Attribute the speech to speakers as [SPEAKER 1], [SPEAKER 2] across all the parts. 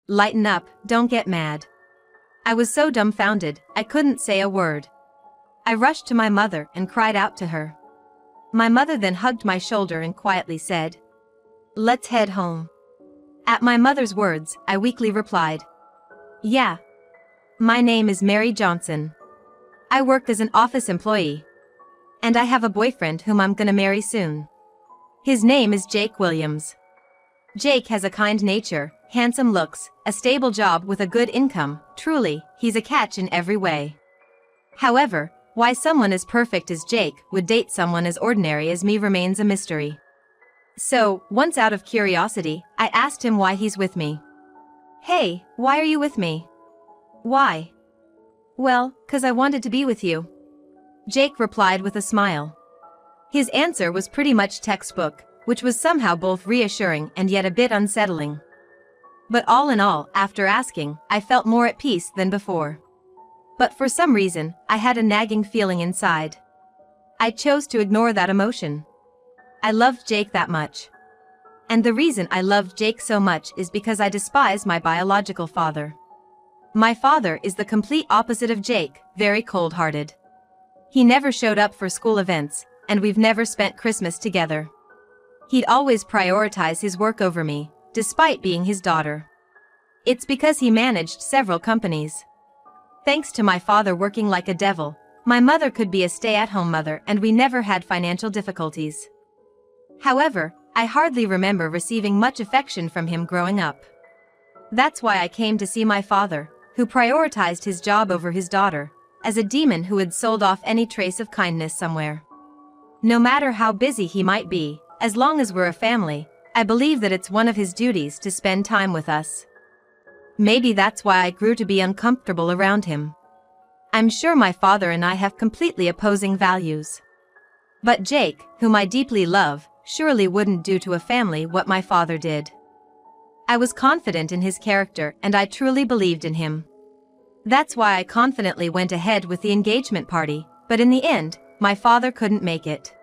[SPEAKER 1] Lighten up, don't get mad. I was so dumbfounded, I couldn't say a word. I rushed to my mother and cried out to her. My mother then hugged my shoulder and quietly said, "Let's head home." At my mother's words, I weakly replied, "Yeah. My name is Mary Johnson. I work as an office employee. And I have a boyfriend whom I'm gonna marry soon. His name is Jake Williams. Jake has a kind nature, handsome looks, a stable job with a good income. Truly, he's a catch in every way. However, why someone as perfect as Jake would date someone as ordinary as me remains a mystery. So, once out of curiosity, I asked him why he's with me. "Hey, why are you with me?" "Why?" "Well, 'cause I wanted to be with you," Jake replied with a smile. His answer was pretty much textbook, which was somehow both reassuring and yet a bit unsettling. But all in all, after asking, I felt more at peace than before. But for some reason, I had a nagging feeling inside. I chose to ignore that emotion. I loved Jake that much. And the reason I loved Jake so much is because I despise my biological father. My father is the complete opposite of Jake, very cold-hearted. He never showed up for school events, and we've never spent Christmas together. He'd always prioritize his work over me, despite being his daughter. It's because he managed several companies. Thanks to my father working like a devil, my mother could be a stay-at-home mother and we never had financial difficulties. However, I hardly remember receiving much affection from him growing up. That's why I came to see my father, who prioritized his job over his daughter, as a demon who had sold off any trace of kindness somewhere. No matter how busy he might be, as long as we're a family, I believe that it's one of his duties to spend time with us. Maybe that's why I grew to be uncomfortable around him. I'm sure my father and I have completely opposing values. But Jake, whom I deeply love, surely wouldn't do to a family what my father did. I was confident in his character and I truly believed in him. That's why I confidently went ahead with the engagement party, but in the end, my father couldn't make it.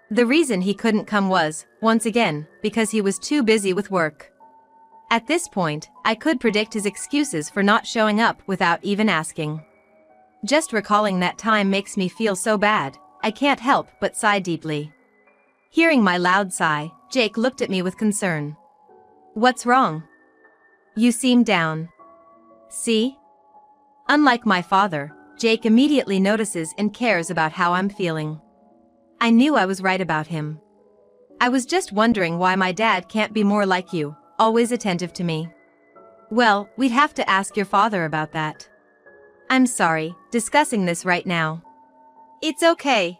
[SPEAKER 1] The reason he couldn't come was, once again, because he was too busy with work. At this point, I could predict his excuses for not showing up without even asking. Just recalling that time makes me feel so bad, I can't help but sigh deeply. Hearing my loud sigh, Jake looked at me with concern. "What's wrong? You seem down." See? Unlike my father, Jake immediately notices and cares about how I'm feeling. I knew I was right about him. I was just wondering why my dad can't be more like you, always attentive to me. Well, we'd have to ask your father about that. I'm sorry, discussing this right now. It's okay.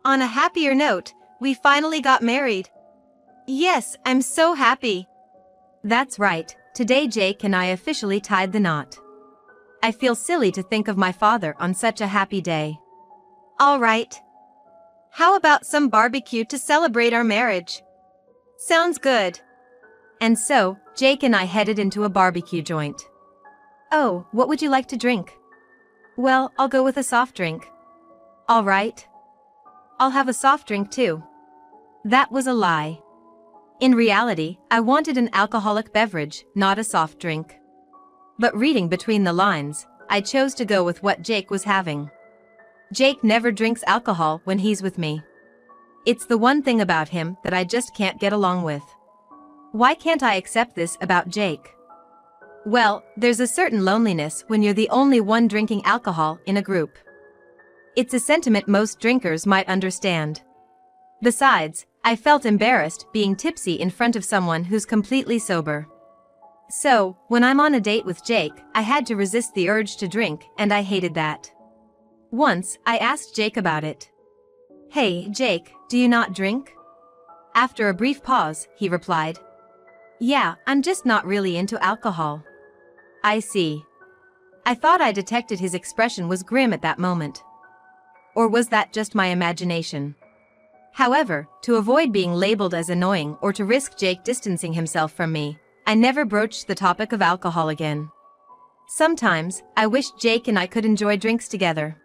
[SPEAKER 1] On a happier note, we finally got married. Yes, I'm so happy. That's right, today Jake and I officially tied the knot. I feel silly to think of my father on such a happy day. All right. How about some barbecue to celebrate our marriage? Sounds good. And so, Jake and I headed into a barbecue joint. Oh, what would you like to drink? Well, I'll go with a soft drink. All right. I'll have a soft drink too. That was a lie. In reality, I wanted an alcoholic beverage, not a soft drink. But reading between the lines, I chose to go with what Jake was having. Jake never drinks alcohol when he's with me. It's the one thing about him that I just can't get along with. Why can't I accept this about Jake? Well, there's a certain loneliness when you're the only one drinking alcohol in a group. It's a sentiment most drinkers might understand. Besides, I felt embarrassed being tipsy in front of someone who's completely sober. So, when I'm on a date with Jake, I had to resist the urge to drink, and I hated that. Once, I asked Jake about it. Hey, Jake, do you not drink? After a brief pause, he replied. Yeah, I'm just not really into alcohol. I see. I thought I detected his expression was grim at that moment. Or was that just my imagination? However, to avoid being labeled as annoying or to risk Jake distancing himself from me, I never broached the topic of alcohol again. Sometimes, I wished Jake and I could enjoy drinks together.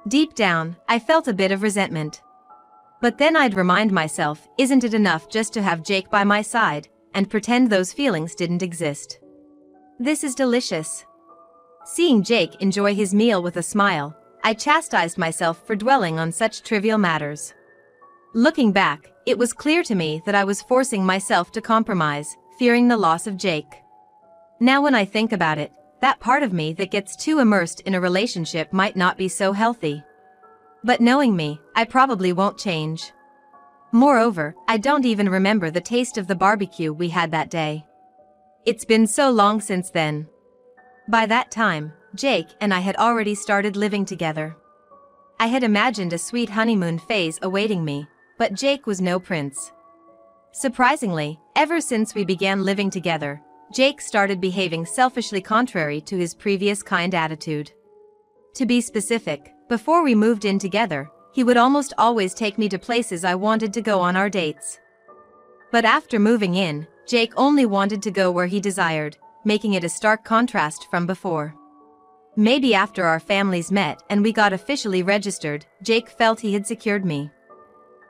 [SPEAKER 1] Deep down, I felt a bit of resentment. But then I'd remind myself, isn't it enough just to have Jake by my side, and pretend those feelings didn't exist? This is delicious. Seeing Jake enjoy his meal with a smile, I chastised myself for dwelling on such trivial matters. Looking back, it was clear to me that I was forcing myself to compromise, fearing the loss of Jake. Now when I think about it, that part of me that gets too immersed in a relationship might not be so healthy. But knowing me, I probably won't change. Moreover, I don't even remember the taste of the barbecue we had that day. It's been so long since then. By that time, Jake and I had already started living together. I had imagined a sweet honeymoon phase awaiting me, but Jake was no prince. Surprisingly, ever since we began living together, Jake started behaving selfishly contrary to his previous kind attitude. To be specific, before we moved in together, he would almost always take me to places I wanted to go on our dates. But after moving in, Jake only wanted to go where he desired, making it a stark contrast from before. Maybe after our families met and we got officially registered, Jake felt he had secured me.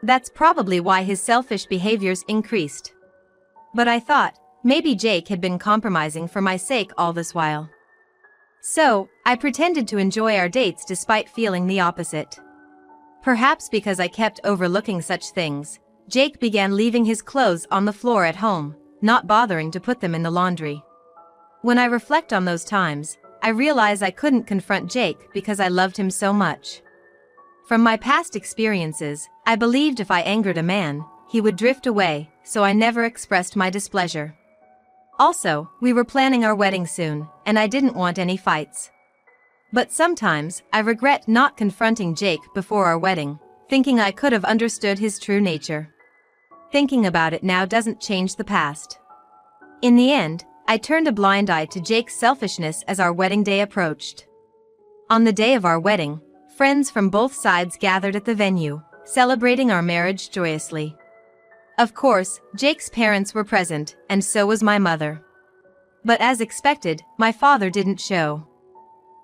[SPEAKER 1] That's probably why his selfish behaviors increased. But I thought, maybe Jake had been compromising for my sake all this while. So, I pretended to enjoy our dates despite feeling the opposite. Perhaps because I kept overlooking such things, Jake began leaving his clothes on the floor at home, not bothering to put them in the laundry. When I reflect on those times, I realize I couldn't confront Jake because I loved him so much. From my past experiences, I believed if I angered a man, he would drift away, so I never expressed my displeasure. Also, we were planning our wedding soon, and I didn't want any fights. But sometimes, I regret not confronting Jake before our wedding, thinking I could have understood his true nature. Thinking about it now doesn't change the past. In the end, I turned a blind eye to Jake's selfishness as our wedding day approached. On the day of our wedding, friends from both sides gathered at the venue, celebrating our marriage joyously. Of course, Jake's parents were present, and so was my mother. But as expected, my father didn't show.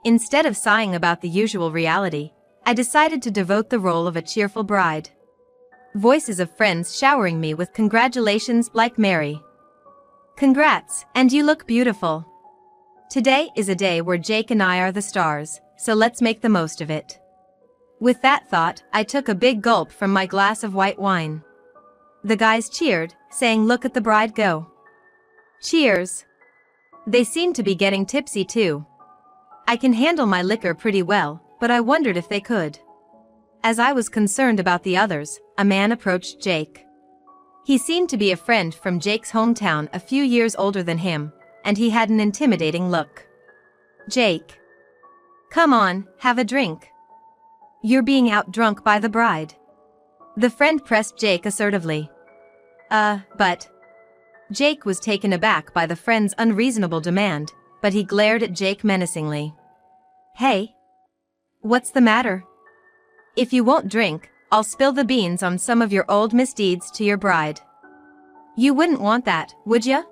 [SPEAKER 1] Instead of sighing about the usual reality, I decided to devote the role of a cheerful bride. Voices of friends showering me with congratulations like Mary. Congrats, and you look beautiful. Today is a day where Jake and I are the stars, so let's make the most of it. With that thought, I took a big gulp from my glass of white wine. The guys cheered, saying, "Look at the bride go." Cheers. They seemed to be getting tipsy too. I can handle my liquor pretty well, but I wondered if they could. As I was concerned about the others, a man approached Jake. He seemed to be a friend from Jake's hometown, a few years older than him, and he had an intimidating look. "Jake. Come on, have a drink. You're being out drunk by the bride." The friend pressed Jake assertively. But... Jake was taken aback by the friend's unreasonable demand, but he glared at Jake menacingly. "Hey. What's the matter? If you won't drink, I'll spill the beans on some of your old misdeeds to your bride. You wouldn't want that, would ya?"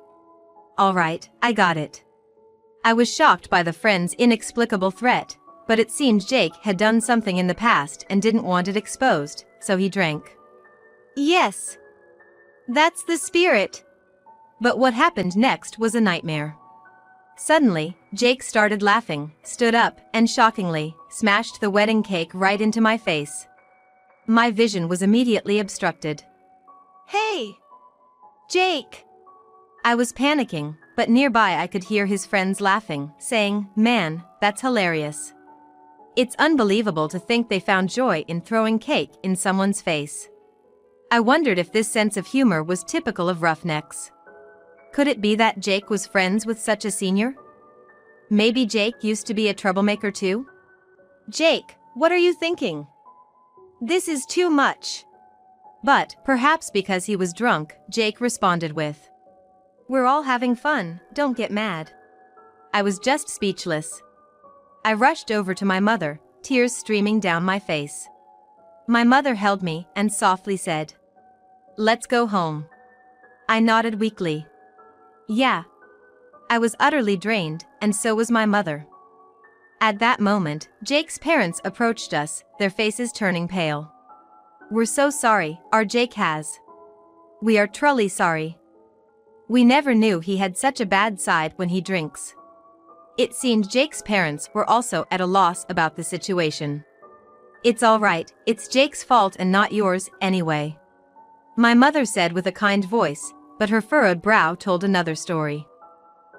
[SPEAKER 1] "Alright, I got it." I was shocked by the friend's inexplicable threat, but it seemed Jake had done something in the past and didn't want it exposed, so he drank. Yes. That's the spirit. But what happened next was a nightmare. Suddenly, Jake started laughing, stood up, and shockingly, smashed the wedding cake right into my face. My vision was immediately obstructed. "Hey! Jake!" I was panicking, but nearby I could hear his friends laughing, saying, "Man, that's hilarious." It's unbelievable to think they found joy in throwing cake in someone's face. I wondered if this sense of humor was typical of roughnecks. Could it be that Jake was friends with such a senior? Maybe Jake used to be a troublemaker too? "Jake, what are you thinking? This is too much." But, perhaps because he was drunk, Jake responded with, "We're all having fun, don't get mad." I was just speechless. I rushed over to my mother, tears streaming down my face. My mother held me and softly said, "Let's go home." I nodded weakly. Yeah. I was utterly drained, and so was my mother. At that moment, Jake's parents approached us, their faces turning pale. "We're so sorry, our Jake has. We are truly sorry. We never knew he had such a bad side when he drinks." It seemed Jake's parents were also at a loss about the situation. "It's all right, it's Jake's fault and not yours, anyway," my mother said with a kind voice, but her furrowed brow told another story.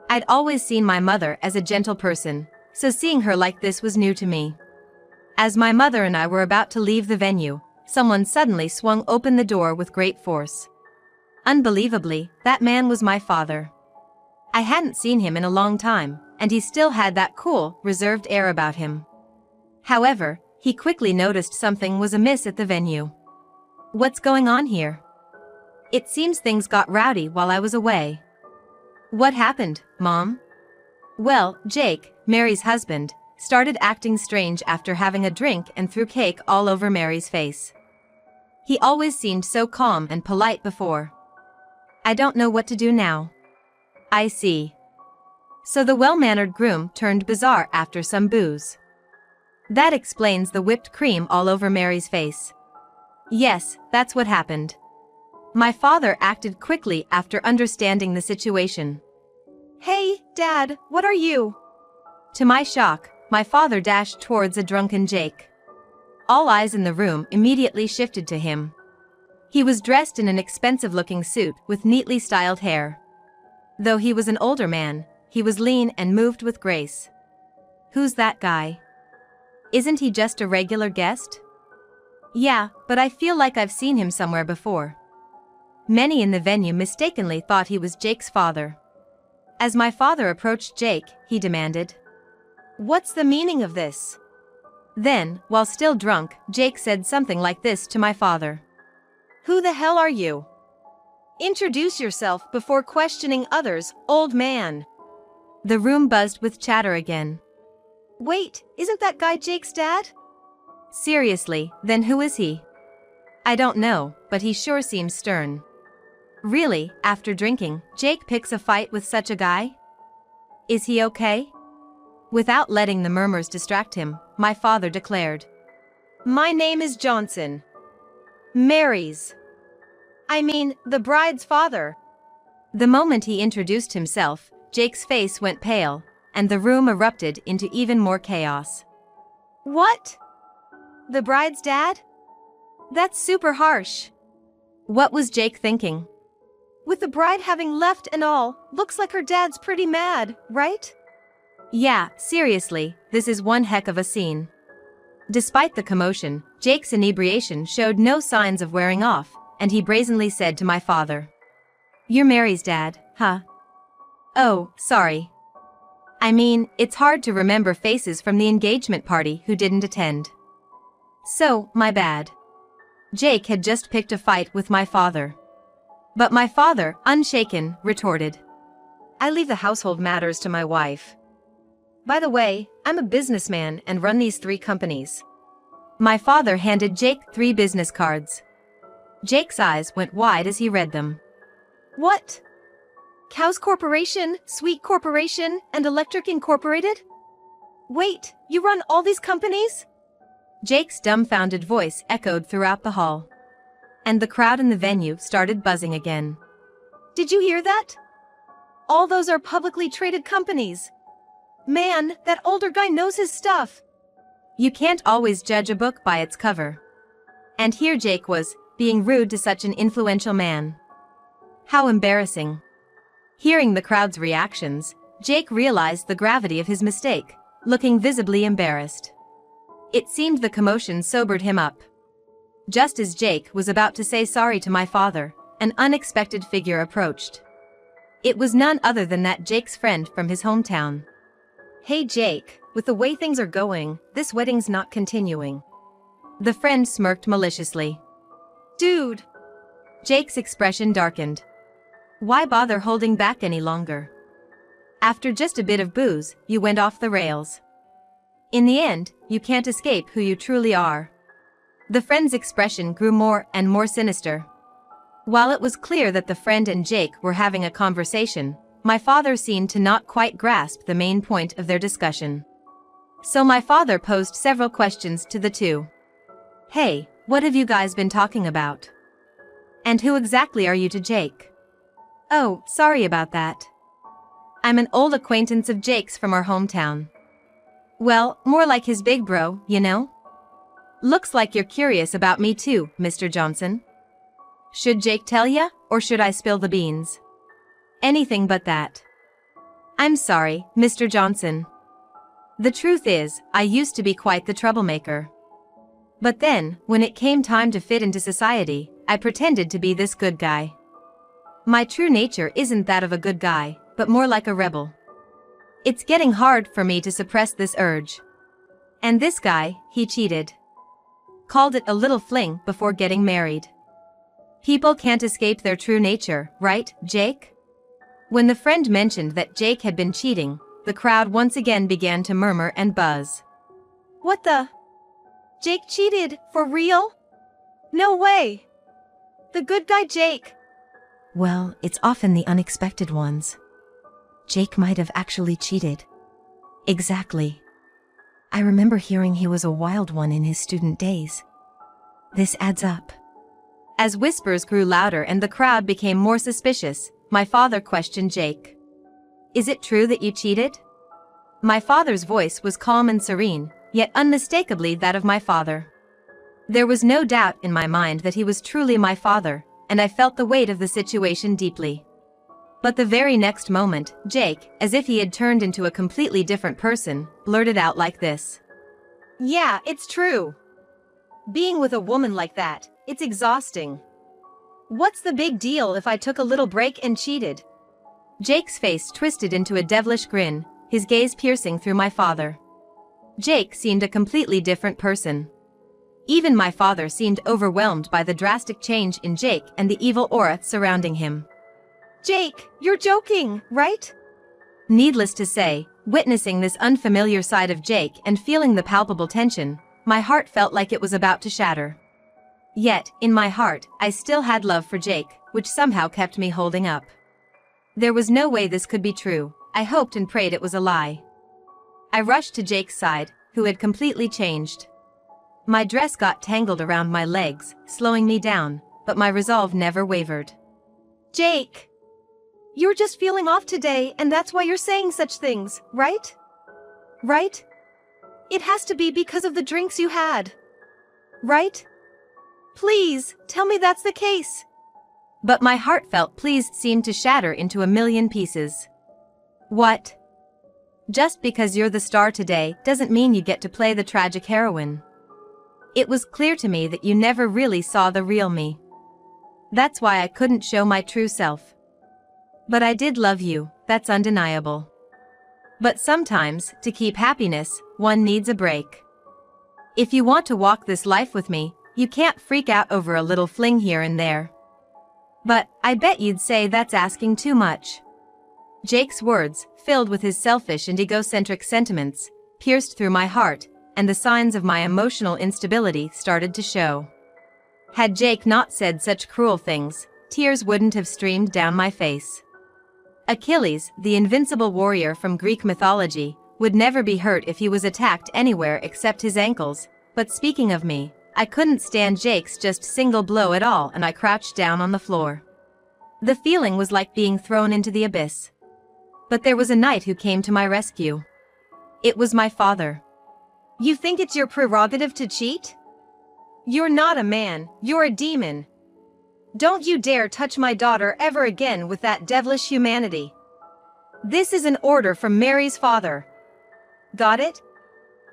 [SPEAKER 1] I'd always seen my mother as a gentle person, so seeing her like this was new to me. As my mother and I were about to leave the venue, someone suddenly swung open the door with great force. Unbelievably, that man was my father. I hadn't seen him in a long time, and he still had that cool, reserved air about him. However, he quickly noticed something was amiss at the venue. "What's going on here? It seems things got rowdy while I was away." "What happened, Mom?" "Well, Jake, Mary's husband, started acting strange after having a drink and threw cake all over Mary's face. He always seemed so calm and polite before. I don't know what to do now." "I see. So the well-mannered groom turned bizarre after some booze. That explains the whipped cream all over Mary's face." "Yes, that's what happened." My father acted quickly after understanding the situation. "Hey, Dad, what are you?" To my shock, my father dashed towards a drunken Jake. All eyes in the room immediately shifted to him. He was dressed in an expensive-looking suit with neatly styled hair. Though he was an older man, he was lean and moved with grace. "Who's that guy? Isn't he just a regular guest?" "Yeah, but I feel like I've seen him somewhere before." Many in the venue mistakenly thought he was Jake's father. As my father approached Jake, he demanded, "What's the meaning of this?" Then, while still drunk, Jake said something like this to my father. "Who the hell are you? Introduce yourself before questioning others, old man." The room buzzed with chatter again. "Wait, isn't that guy Jake's dad?" "Seriously, then who is he?" "I don't know, but he sure seems stern." Really, after drinking, Jake picks a fight with such a guy? Is he okay? Without letting the murmurs distract him, my father declared, "My name is Johnson. Mary's. The bride's father." The moment he introduced himself, Jake's face went pale, and the room erupted into even more chaos. "What? The bride's dad? That's super harsh." What was Jake thinking? "With the bride having left and all, looks like her dad's pretty mad, right?" Yeah, seriously, this is one heck of a scene. Despite the commotion, Jake's inebriation showed no signs of wearing off, and he brazenly said to my father, "You're Mary's dad, huh?" "Oh, sorry. It's hard to remember faces from the engagement party who didn't attend. So, my bad." Jake had just picked a fight with my father. But my father, unshaken, retorted, "I leave the household matters to my wife. By the way, I'm a businessman and run these 3 companies." My father handed Jake 3 business cards. Jake's eyes went wide as he read them. "What? Cows Corporation, Sweet Corporation, and Electric Incorporated? Wait, you run all these companies?" Jake's dumbfounded voice echoed throughout the hall. And the crowd in the venue started buzzing again. "Did you hear that? All those are publicly traded companies. Man, that older guy knows his stuff." You can't always judge a book by its cover. And here Jake was, being rude to such an influential man. How embarrassing. Hearing the crowd's reactions, Jake realized the gravity of his mistake, looking visibly embarrassed. It seemed the commotion sobered him up. Just as Jake was about to say sorry to my father, an unexpected figure approached. It was none other than that Jake's friend from his hometown. "Hey Jake, with the way things are going, this wedding's not continuing." The friend smirked maliciously. "Dude." Jake's expression darkened. Why bother holding back any longer? After just a bit of booze, you went off the rails. In the end, you can't escape who you truly are. The friend's expression grew more and more sinister. While it was clear that the friend and Jake were having a conversation, my father seemed to not quite grasp the main point of their discussion. So my father posed several questions to the two. "Hey, what have you guys been talking about? And who exactly are you to Jake?" "Oh, sorry about that. I'm an old acquaintance of Jake's from our hometown. Well, more like his big bro, you know? Looks like you're curious about me too, Mr. Johnson. Should Jake tell ya, or should I spill the beans? Anything but that. I'm sorry, Mr. Johnson. The truth is, I used to be quite the troublemaker. But then, when it came time to fit into society, I pretended to be this good guy. My true nature isn't that of a good guy, but more like a rebel. It's getting hard for me to suppress this urge. And this guy, he cheated. Called it a little fling before getting married. People can't escape their true nature, right, Jake? When the friend mentioned that Jake had been cheating, the crowd once again began to murmur and buzz. What the? Jake cheated, for real? No way! The good guy Jake!
[SPEAKER 2] Well, it's often the unexpected ones. Jake might have actually cheated. Exactly. I remember hearing he was a wild one in his student days. This adds up.
[SPEAKER 1] As whispers grew louder and the crowd became more suspicious, my father questioned Jake. Is it true that you cheated? My father's voice was calm and serene, yet unmistakably that of my father. There was no doubt in my mind that he was truly my father, and I felt the weight of the situation deeply. But the very next moment, Jake, as if he had turned into a completely different person, blurted out like this. Yeah, it's true. Being with a woman like that, it's exhausting. What's the big deal if I took a little break and cheated? Jake's face twisted into a devilish grin, his gaze piercing through my father. Jake seemed a completely different person. Even my father seemed overwhelmed by the drastic change in Jake and the evil aura surrounding him. Jake, you're joking, right? Needless to say, witnessing this unfamiliar side of Jake and feeling the palpable tension, my heart felt like it was about to shatter. Yet, in my heart, I still had love for Jake, which somehow kept me holding up. There was no way this could be true. I hoped and prayed it was a lie. I rushed to Jake's side, who had completely changed. My dress got tangled around my legs, slowing me down, but my resolve never wavered. Jake! You're just feeling off today and that's why you're saying such things, right? Right? It has to be because of the drinks you had. Right? Please, tell me that's the case. But my heartfelt pleas seemed to shatter into a million pieces. What? Just because you're the star today doesn't mean you get to play the tragic heroine. It was clear to me that you never really saw the real me. That's why I couldn't show my true self. But I did love you, that's undeniable. But sometimes, to keep happiness, one needs a break. If you want to walk this life with me, you can't freak out over a little fling here and there. But, I bet you'd say that's asking too much. Jake's words, filled with his selfish and egocentric sentiments, pierced through my heart, and the signs of my emotional instability started to show. Had Jake not said such cruel things, tears wouldn't have streamed down my face. Achilles, the invincible warrior from Greek mythology, would never be hurt if he was attacked anywhere except his ankles, but speaking of me, I couldn't stand Jake's just single blow at all and I crouched down on the floor. The feeling was like being thrown into the abyss. But there was a knight who came to my rescue. It was my father. You think it's your prerogative to cheat? You're not a man, you're a demon. Don't you dare touch my daughter ever again with that devilish humanity. This is an order from Mary's father. Got it?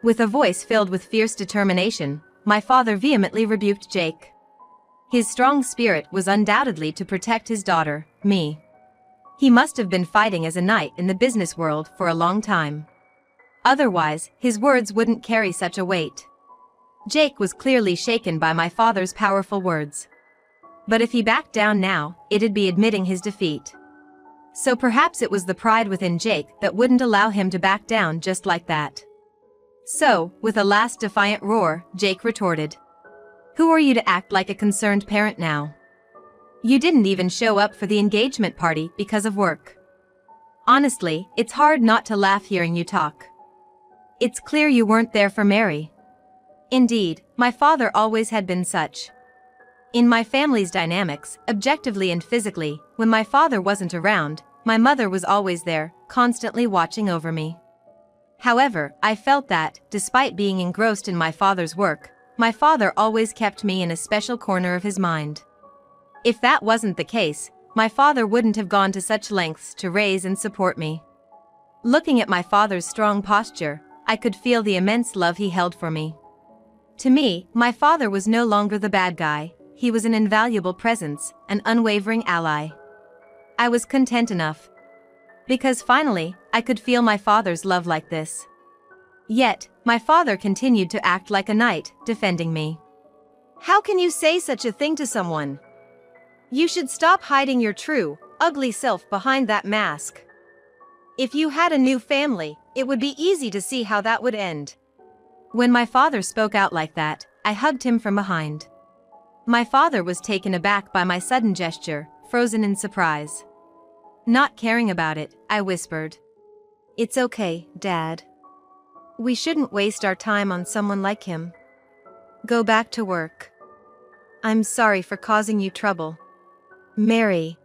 [SPEAKER 1] With a voice filled with fierce determination, my father vehemently rebuked Jake. His strong spirit was undoubtedly to protect his daughter, me. He must have been fighting as a knight in the business world for a long time. Otherwise, his words wouldn't carry such a weight. Jake was clearly shaken by my father's powerful words. But if he backed down now, it'd be admitting his defeat. So perhaps it was the pride within Jake that wouldn't allow him to back down just like that. So, with a last defiant roar, Jake retorted. Who are you to act like a concerned parent now? You didn't even show up for the engagement party because of work. Honestly, it's hard not to laugh hearing you talk. It's clear you weren't there for Mary. Indeed, my father always had been such. In my family's dynamics, objectively and physically, when my father wasn't around, my mother was always there, constantly watching over me. However, I felt that, despite being engrossed in my father's work, my father always kept me in a special corner of his mind. If that wasn't the case, my father wouldn't have gone to such lengths to raise and support me. Looking at my father's strong posture, I could feel the immense love he held for me. To me, my father was no longer the bad guy, he was an invaluable presence, an unwavering ally. I was content enough. Because finally, I could feel my father's love like this. Yet, my father continued to act like a knight, defending me. How can you say such a thing to someone? You should stop hiding your true, ugly self behind that mask. If you had a new family, it would be easy to see how that would end. When my father spoke out like that, I hugged him from behind. My father was taken aback by my sudden gesture, frozen in surprise. Not caring about it, I whispered. It's okay, Dad. We shouldn't waste our time on someone like him. Go back to work. I'm sorry for causing you trouble. Mary.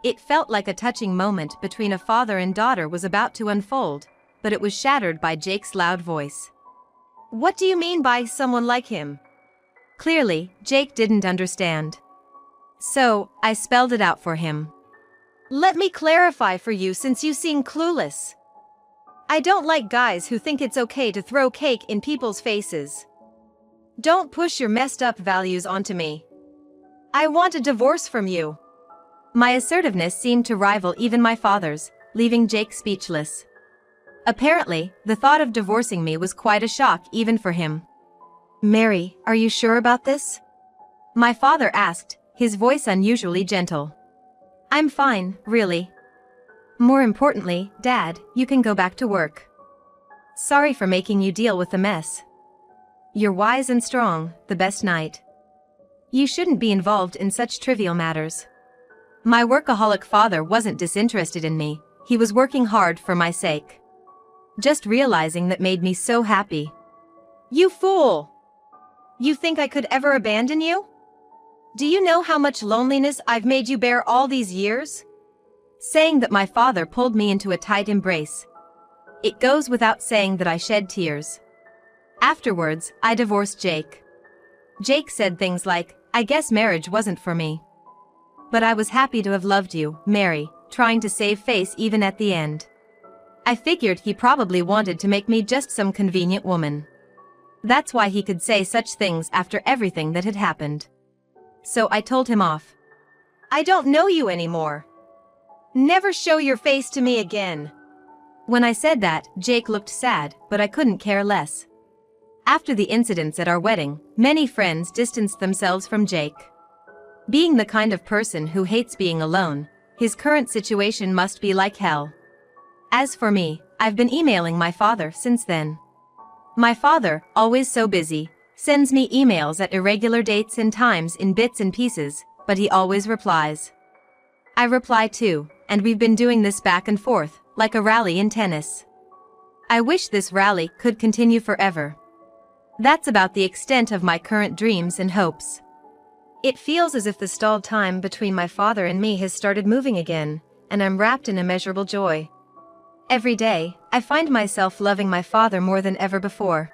[SPEAKER 1] It felt like a touching moment between a father and daughter was about to unfold, but it was shattered by Jake's loud voice. What do you mean by someone like him? Clearly, Jake didn't understand. So, I spelled it out for him. Let me clarify for you since you seem clueless. I don't like guys who think it's okay to throw cake in people's faces. Don't push your messed up values onto me. I want a divorce from you. My assertiveness seemed to rival even my father's, leaving Jake speechless. Apparently, the thought of divorcing me was quite a shock even for him. Mary, are you sure about this? My father asked, his voice unusually gentle. I'm fine, really. More importantly, Dad, you can go back to work. Sorry for making you deal with the mess. You're wise and strong, the best knight. You shouldn't be involved in such trivial matters. My workaholic father wasn't disinterested in me, he was working hard for my sake. Just realizing that made me so happy. You fool! You think I could ever abandon you? Do you know how much loneliness I've made you bear all these years? Saying that my father pulled me into a tight embrace. It goes without saying that I shed tears. Afterwards, I divorced Jake. Jake said things like, I guess marriage wasn't for me. But I was happy to have loved you, Mary, trying to save face even at the end. I figured he probably wanted to make me just some convenient woman. That's why he could say such things after everything that had happened. So I told him off. I don't know you anymore. Never show your face to me again. When I said that, Jake looked sad, but I couldn't care less. After the incidents at our wedding, many friends distanced themselves from Jake. Being the kind of person who hates being alone, his current situation must be like hell. As for me, I've been emailing my father since then. My father, always so busy, sends me emails at irregular dates and times in bits and pieces, but he always replies. I reply too, and we've been doing this back and forth, like a rally in tennis. I wish this rally could continue forever. That's about the extent of my current dreams and hopes. It feels as if the stalled time between my father and me has started moving again, and I'm wrapped in immeasurable joy. Every day, I find myself loving my father more than ever before.